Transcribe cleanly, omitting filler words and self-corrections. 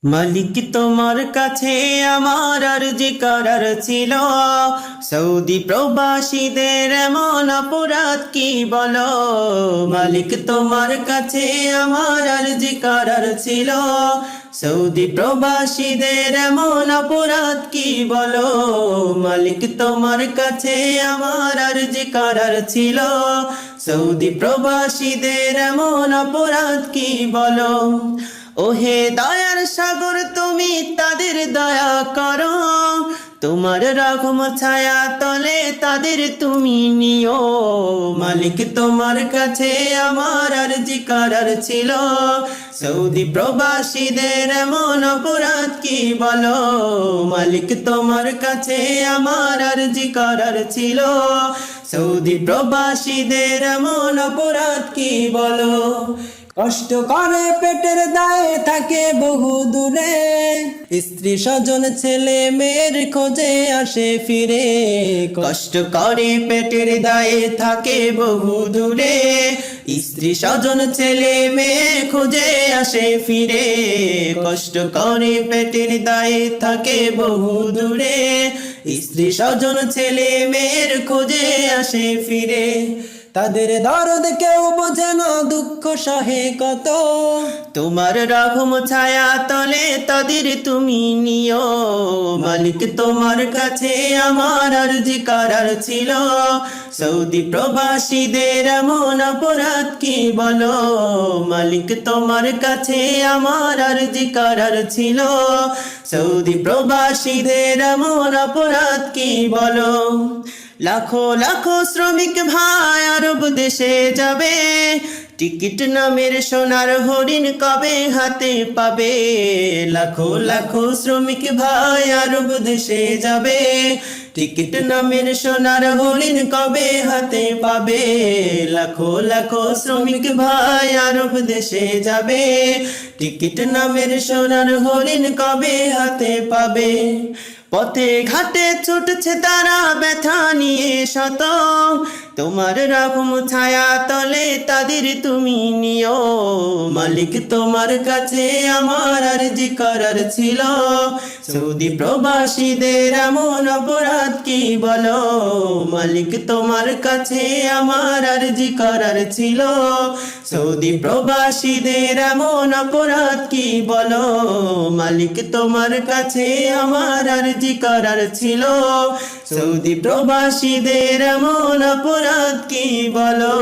মালিক তোমার কাছে আমার আরজি করার ছিল, সৌদি প্রবাসীদের এমন অপরাধ কি বলো। মালিক তোমার কাছে আমার আরজি করার ছিল, সৌদি প্রবাসীদের এমন অপরাধ কি বলো। মালিক তোমার কাছে আমার আরজি করার ছিল, সৌদি প্রবাসীদের এমন অপরাধ কি বলো। ওহে দয়ার সাগর তুমি তাদের দয়া করো, তোমার রহম ছায়া তলে তাদের তুমি নিও। মালিক তোমার কাছে আমার আরজি করার ছিল, সৌদি প্রবাসীদের এমন অপরাধ কি বলো। মালিক তোমার কাছে আমার আরজি করার ছিল, সৌদি প্রবাসীদের এমন অপরাধ কি বলো। কষ্ট করে পেটের দায়ে থাকে বহু দূরে, স্ত্রী স্বজন ছেলে মেয়ের খোঁজে আসে ফিরে। কষ্ট করে পেটের দায়ে থাকে বহু দূরে, স্ত্রী স্বজন ছেলে মেয়ে খোঁজে আসে ফিরে। কষ্ট করে পেটের দায়ে থাকে বহু দূরে, স্ত্রী স্বজন ছেলে মেয়ের খোঁজে আসে ফিরে। তাদের দরদ কেউ বোঝে না, দুঃখ সহে কত, তোমার রহম ছায়া তলে তাদের তুমি নিও। মালিক তোমার কাছে আমার আরজি করার ছিল, সৌদি প্রবাসীদের এমন অপরাধ কি বলো। মালিক তোমার কাছে আমার আরজি করার ছিল, সৌদি প্রবাসীদের এমন অপরাধ কি বলো। লাখো লাখো শ্রমিক ভাই আরব দেশে যাবে, টিকিট নামের সোনার হরিণ কবে হাতে পাবে। লাখো লাখো শ্রমিক ভাই আরব দেশে যাবে, টিকিট নামের সোনার হরিণ কবে হাতে পাবে। লাখো লাখো শ্রমিক ভাই আরব দেশে যাবে, টিকিট নামের সোনার হরিণ কবে হাতে পাবে। পথে ঘাটে ছুটছে তারা ব্যথা নিয়ে শত, তোমার রহম ছায়া তলে তাদের তুমি নিও। মালিক তোমার কাছে আমার আরজি করার ছিল, সৌদি প্রবাসীদের এমন অপরাধ কি বলো। মালিক তোমার কাছে আমার আরজি করার ছিল, সৌদি প্রবাসীদের এমন অপরাধ কি বলো। মালিক তোমার কাছে আমার আরজি করার ছিল, সৌদি প্রবাসীদের এমন অপরাধ কি বলো।